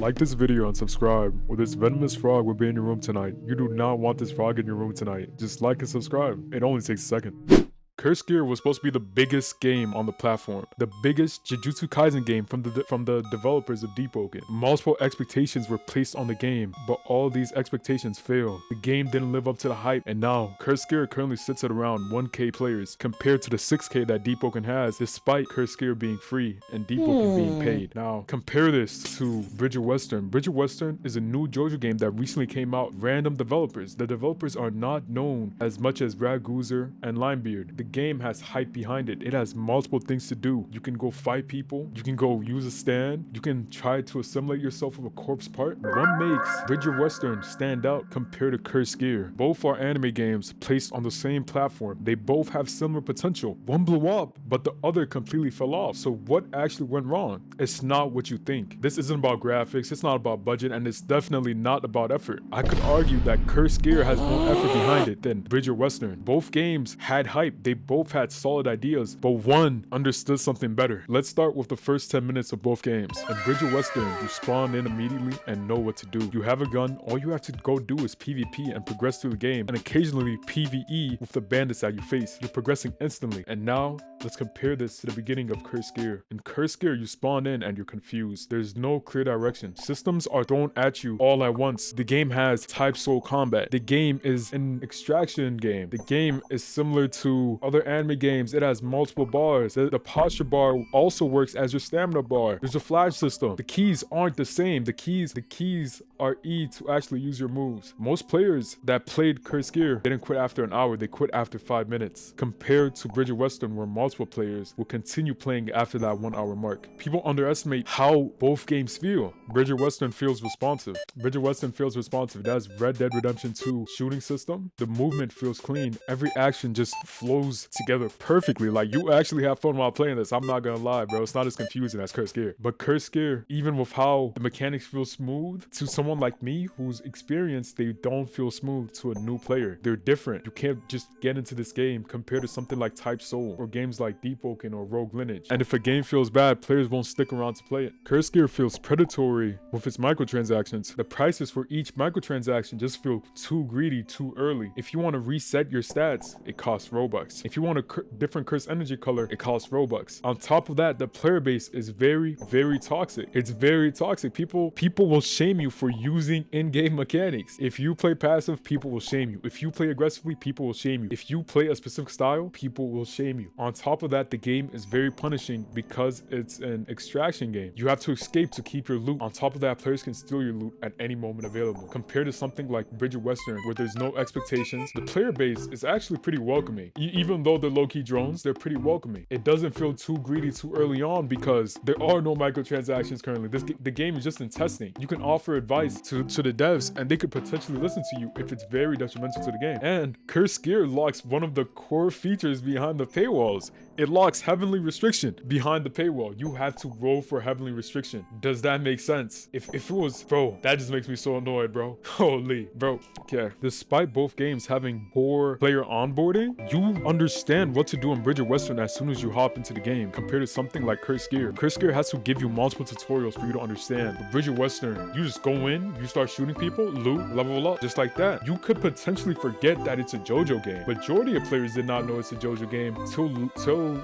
Like this video and subscribe, or this venomous frog will be in your room tonight. You do not want this frog in your room tonight. Just like and subscribe. It only takes a second. Curse Gear was supposed to be the biggest game on the platform, the biggest Jujutsu Kaisen game from the developers of Deep Oaken. Multiple expectations were placed on the game, but all these expectations failed. The game didn't live up to the hype, and now Curse Gear currently sits at around 1K players compared to the 6K that Deep Oaken has, despite Curse Gear being free and Deep Oaken being paid. Now compare this to Bridge of Western. Bridge of Western is a new JoJo game that recently came out. Random developers. The developers are not known as much as Ragoozer and Limebeard. The game has hype behind it. It has multiple things to do. You can go fight people. You can go use a stand. You can try to assimilate yourself with a corpse part. What makes Bridge of Western stand out compared to Curse Gear? Both are anime games placed on the same platform. They both have similar potential. One blew up, but the other completely fell off. So what actually went wrong? It's not what you think. This isn't about graphics. It's not about budget, and it's definitely not about effort. I could argue that Curse Gear has more effort behind it than Bridge of Western. Both games had hype. They both had solid ideas, but one understood something better. Let's start with the first 10 minutes of both games. In Bridge of Western, you spawn in immediately and know what to do. You have a gun. All you have to go do is PvP and progress through the game, and occasionally PvE with the bandits that you face. You're progressing instantly. And now, let's compare this to the beginning of Curse Gear. In Curse Gear, you spawn in and you're confused. There's no clear direction. Systems are thrown at you all at once. The game has type soul combat. The game is an extraction game. The game is similar to other anime games. It has multiple bars. The posture bar also works as your stamina bar. There's a flash system. The keys aren't the same. The keys are E to actually use your moves. Most players that played Curse Gear didn't quit after an hour. They quit after 5 minutes. Compared to Bridge of Western, where multiple players will continue playing after that 1 hour mark. People underestimate how both games feel. Bridge of Western feels responsive. Bridge of Western feels responsive. It has Red Dead Redemption 2 shooting system. The movement feels clean. Every action just flows together perfectly. Like, you actually have fun while playing this. I'm not gonna lie, bro. It's not as confusing as Curse Gear. But Curse Gear, even with how the mechanics feel smooth, to someone like me who's experienced, they don't feel smooth to a new player. They're different. You can't just get into this game compared to something like Type Soul or games like Deep Oaken or Rogue Lineage. And if a game feels bad, players won't stick around to play it. Curse Gear feels predatory with its microtransactions. The prices for each microtransaction just feel too greedy too early. If you want to reset your stats, it costs Robux. If you want a different curse energy color, it costs Robux. On top of that, the player base is very, very toxic. It's very toxic. People will shame you for using in-game mechanics. If you play passive, people will shame you. If you play aggressively, people will shame you. If you play a specific style, people will shame you. On top of that, the game is very punishing because it's an extraction game. You have to escape to keep your loot. On top of that, players can steal your loot at any moment available. Compared to something like Bridge of Western, where there's no expectations, the player base is actually pretty welcoming. Even though they're low-key drones, they're pretty welcoming. It doesn't feel too greedy too early on because there are no microtransactions currently. The game is just in testing. You can offer advice to the devs, and they could potentially listen to you if it's very detrimental to the game. And Curse Gear locks one of the core features behind the paywalls. It locks Heavenly Restriction behind the paywall. You have to roll for Heavenly Restriction. Does that make sense? If it was, bro, that just makes me so annoyed, bro. Holy, bro. Yeah. Despite both games having poor player onboarding, you understand what to do in Bridge of Western as soon as you hop into the game compared to something like Curse Gear. Curse Gear has to give you multiple tutorials for you to understand. But Bridge of Western, you just go in, you start shooting people, loot, level up, just like that. You could potentially forget that it's a JoJo game. Majority of players did not know it's a JoJo game till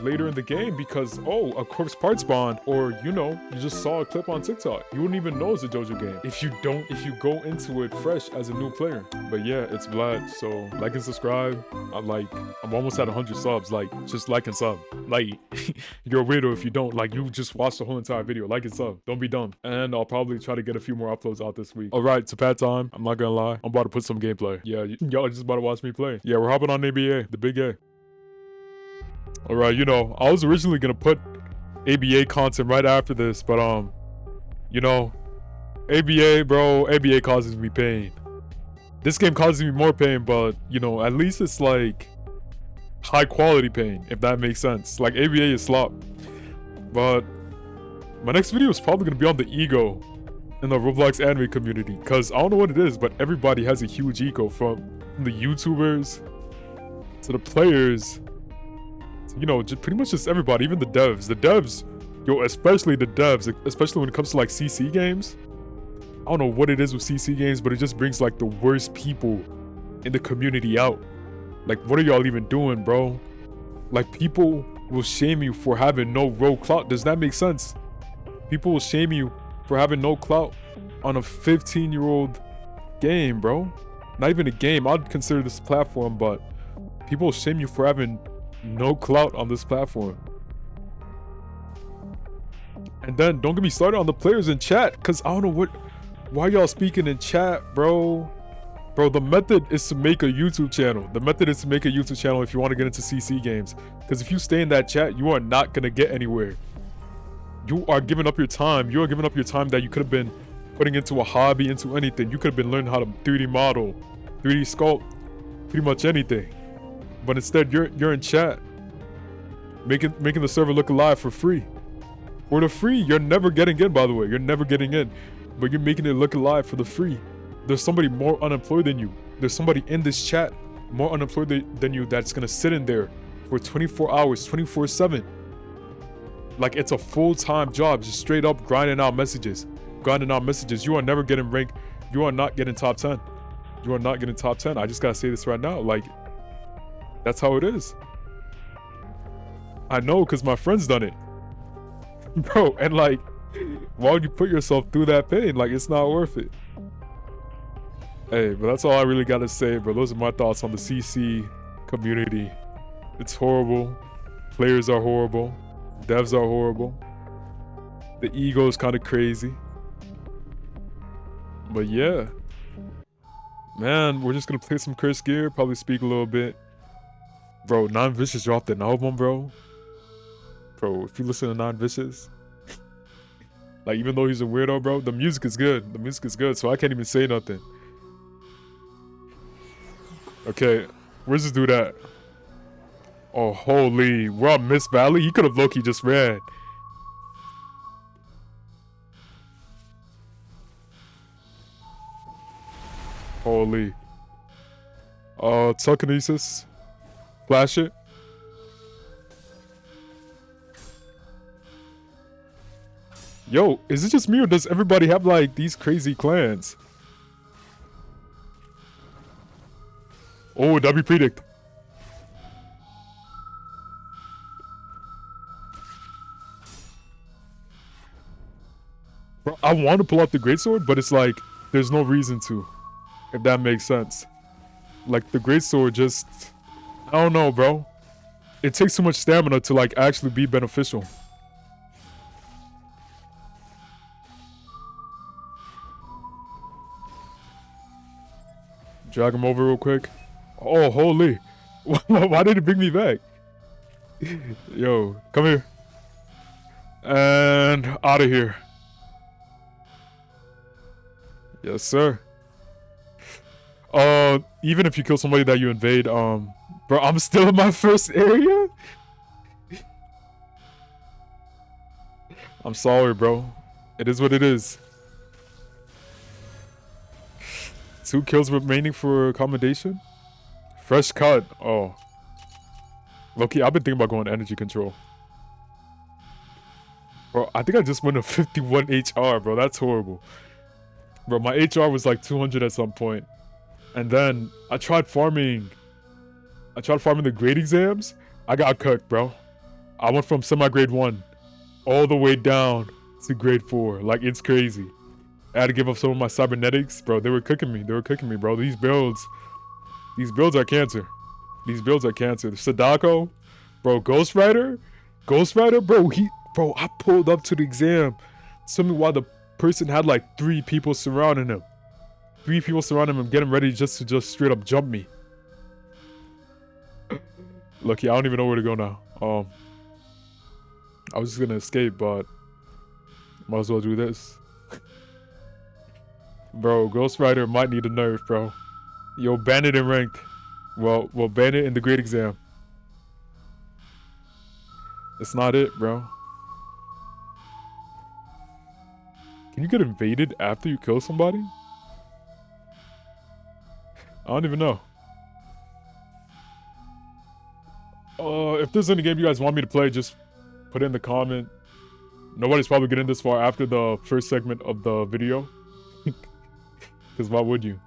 later in the game because, oh, a corpse part spawned, or you just saw a clip on TikTok. You wouldn't even know it's a JoJo game if you go into it fresh as a new player. But yeah, it's Blat. So like and subscribe. I'm almost at 100 subs. Like, just like and sub. Like, you're a weirdo if you don't. Like, you just watched the whole entire video. Like and sub. Don't be dumb. And I'll probably try to get a few more uploads out this week. All right, it's a pad time. I'm not gonna lie. I'm about to put some gameplay. Yeah, y'all just about to watch me play. Yeah, we're hopping on ABA, the big A. All right, I was originally gonna put ABA content right after this, but ABA, bro, ABA causes me pain. This game causes me more pain, but at least it's like high quality pain, if that makes sense. Like, ABA is slop. But my next video is probably gonna be on the ego in the Roblox anime community, because I don't know what it is, but everybody has a huge ego, from the YouTubers to the players, just pretty much just everybody, even the devs. Especially the devs, especially when it comes to like CC games. I don't know what it is with CC games, but it just brings like the worst people in the community out. Like, what are y'all even doing, bro? Like, people will shame you for having no rogue clout. Does that make sense? People will shame you for having no clout on a 15-year-old game, bro. Not even a game. I'd consider this a platform, but people will shame you for having no clout on this platform. And then don't get me started on the players in chat, because I don't know why y'all speaking in chat, bro. Bro, the method is to make a YouTube channel. The method is to make a YouTube channel if you want to get into CC games. Because if you stay in that chat, you are not going to get anywhere. You are giving up your time. You are giving up your time that you could have been putting into a hobby, into anything. You could have been learning how to 3D model, 3D sculpt, pretty much anything. But instead, you're in chat, making the server look alive for free. For the free, you're never getting in, by the way. You're never getting in. But you're making it look alive for the free. There's somebody more unemployed than you. There's somebody in this chat more unemployed than you that's gonna sit in there for 24 hours, 24/7. Like, it's a full-time job, just straight up grinding out messages. Grinding out messages. You are never getting ranked. You are not getting top 10. You are not getting top 10. I just gotta say this right now. Like, that's how it is. I know, because my friend's done it. Bro, and like, why would you put yourself through that pain? Like, it's not worth it. Hey, but that's all I really gotta say, bro. Those are my thoughts on the CC community. It's horrible. Players are horrible. Devs are horrible. The ego is kind of crazy. But yeah. Man, we're just gonna play some Curse Gear, probably speak a little bit. Bro, Non-Vicious dropped an album, bro. Bro, if you listen to Non-Vicious, like, even though he's a weirdo, bro, the music is good. The music is good, so I can't even say nothing. Okay, where's this dude at? Oh, holy. We're on Mist Valley? He could have low-key just ran. Holy. Telekinesis. Flash it. Yo, is it just me or does everybody have, like, these crazy clans? Oh, W predict. Bro, I want to pull out the greatsword, but it's like, there's no reason to. If that makes sense. Like, the greatsword just, I don't know, bro. It takes too much stamina to, like, actually be beneficial. Drag him over real quick. Oh, holy. Why did it bring me back? Yo, come here. And out of here. Yes, sir. Even if you kill somebody that you invade, bro, I'm still in my first area? I'm sorry, bro. It is what it is. 2 kills remaining for accommodation? Fresh cut. Oh. Loki, I've been thinking about going energy control. Bro, I think I just went a 51 HR, bro. That's horrible. Bro, my HR was like 200 at some point. And then I tried farming the grade exams. I got cooked, bro. I went from semi-grade 1 all the way down to grade 4. Like, it's crazy. I had to give up some of my cybernetics. Bro, they were cooking me. They were cooking me, bro. These builds are cancer. These builds are cancer. Sadako, bro, Ghost Rider, bro, I pulled up to the exam. Tell me why the person had like 3 people surrounding him. 3 people surrounding him, getting ready just to straight up jump me. Lucky, I don't even know where to go now. I was just gonna escape, but might as well do this. Bro, Ghost Rider might need a nerf, bro. Yo, Bandit in ranked. Well, Bandit in the grade exam. That's not it, bro. Can you get invaded after you kill somebody? I don't even know. If there's any game you guys want me to play, just put it in the comment. Nobody's probably getting this far after the first segment of the video. Because why would you?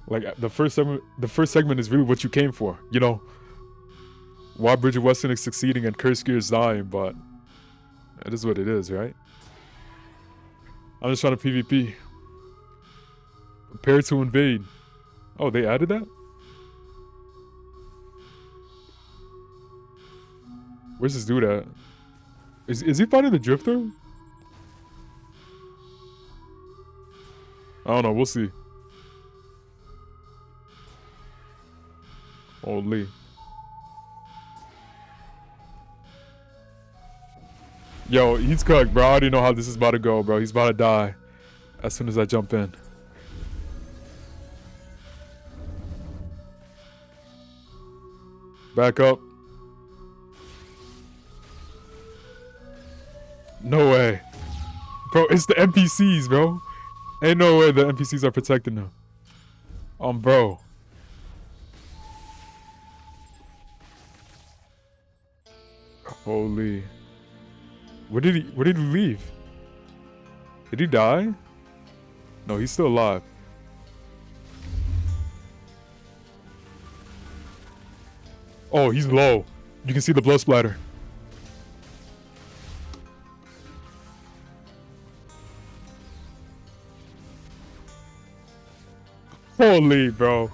Like, the first segment is really what you came for, you know? Why Bridget Weston is succeeding and Kurskier is dying, but it is what it is, right? I'm just trying to PvP. Prepare to invade. Oh, they added that? Where's this dude at? Is he fighting the Drifter? I don't know, we'll see. Holy. Yo, he's cooked, bro. I already know how this is about to go, bro. He's about to die as soon as I jump in. Back up. No way. Bro, it's the NPCs, bro. Ain't no way the NPCs are protecting him. Bro. Holy. Where did he leave? Did he die? No, he's still alive. Oh, he's low. You can see the blood splatter. Holy, bro.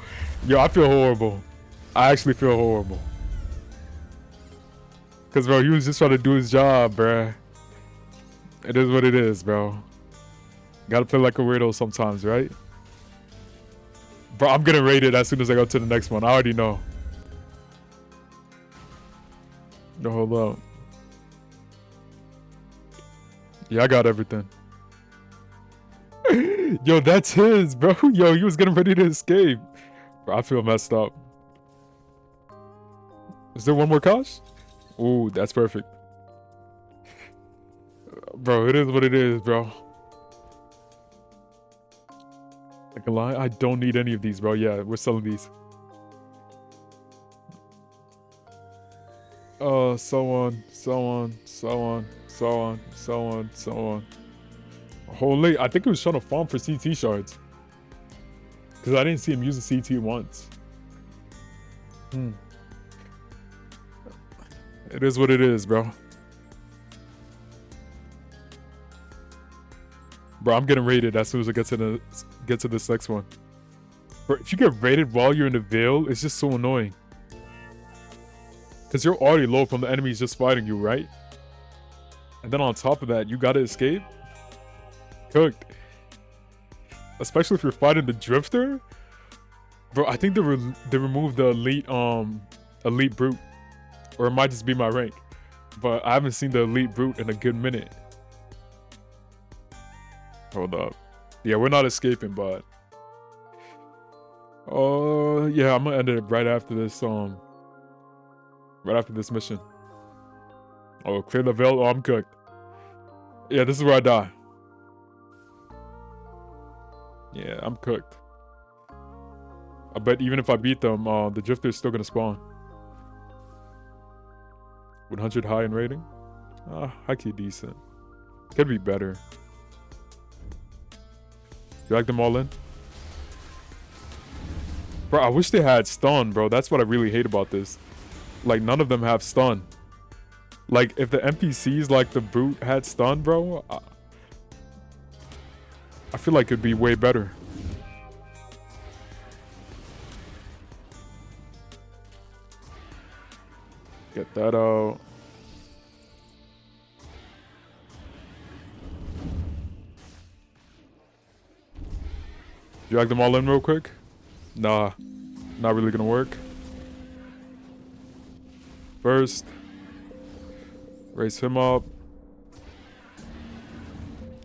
Yo, I feel horrible. I actually feel horrible. Because, bro, he was just trying to do his job, bruh. It is what it is, bro. Gotta play like a weirdo sometimes, right? Bro, I'm gonna rate it as soon as I go to the next one. I already know. No, hold up. Yeah, I got everything. Yo, that's his, bro. Yo, he was getting ready to escape. Bro, I feel messed up. Is there one more couch? Ooh, that's perfect. Bro, it is what it is, bro. I can lie, I don't need any of these, bro. Yeah, we're selling these. So on. Holy, I think he was trying to farm for CT shards. Because I didn't see him use a CT once. It is what it is, bro. Bro, I'm getting raided as soon as I get to this next one. Bro, if you get raided while you're in the Veil, it's just so annoying. Because you're already low from the enemies just fighting you, right? And then on top of that, you gotta escape? Cooked. Especially if you're fighting the Drifter? Bro, I think they removed the elite brute. Or it might just be my rank. But I haven't seen the elite brute in a good minute. Hold up. Yeah, we're not escaping, but... Oh, yeah, I'm gonna end it right after this, right after this mission. Oh, clear the Veil. Oh, I'm cooked. Yeah, this is where I die. Yeah, I'm cooked. I bet even if I beat them, the Drifter is still gonna spawn. 100 high in rating? High-key decent. Could be better. Drag them all in? Bro, I wish they had stun, bro. That's what I really hate about this. Like, none of them have stun. Like, if the NPCs like the brute had stun, bro, I feel like it'd be way better. Get that out. Drag them all in real quick? Nah, not really gonna work. First, raise him up.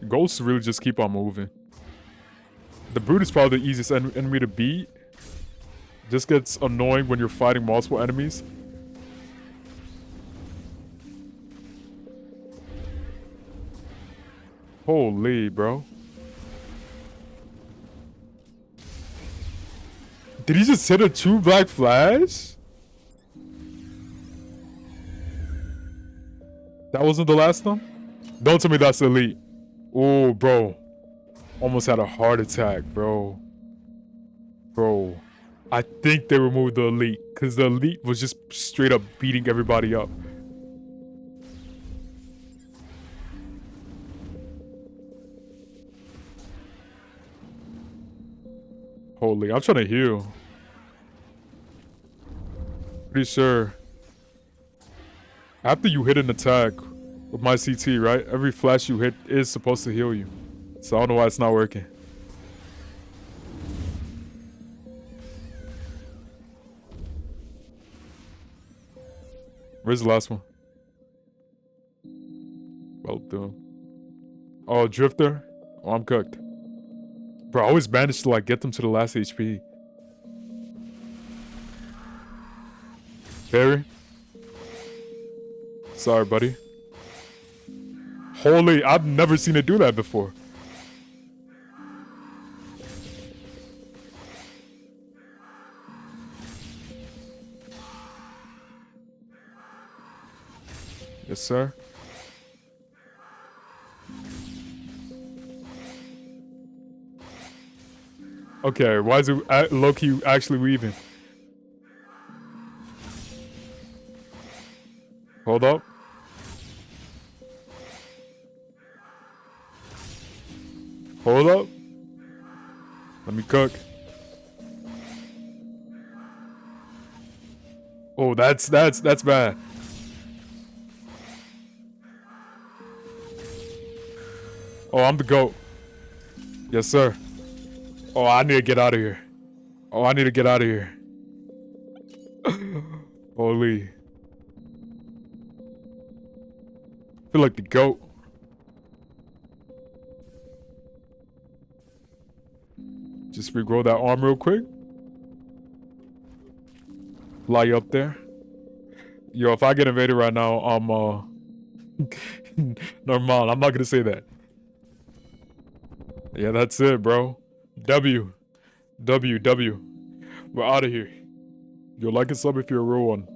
Ghosts really just keep on moving. The brute is probably the easiest enemy to beat. Just gets annoying when you're fighting multiple enemies. Holy, bro. Did he just hit a true black flash? That wasn't the last one? Don't tell me that's elite. Oh, bro. Almost had a heart attack, bro. Bro, I think they removed the elite because the elite was just straight up beating everybody up. Holy, I'm trying to heal. Pretty sure after you hit an attack with my CT, right? Every flash you hit is supposed to heal you. So I don't know why it's not working. Where's the last one? Well done. Oh, Drifter? Oh, I'm cooked. Bro, I always managed to like get them to the last HP. Barry? Sorry, buddy. Holy, I've never seen it do that before. Yes, sir. Okay, why is it low-key actually weaving? Hold up. Hold up. Let me cook. Oh, that's bad. Oh, I'm the GOAT. Yes, sir. Oh, I need to get out of here. Oh, I need to get out of here. Holy. I feel like the GOAT. Just regrow that arm real quick. Fly you up there. Yo, if I get invaded right now, I'm normal. I'm not gonna say that. Yeah, that's it, bro. W. We're out of here. Yo, like and sub if you're a real one.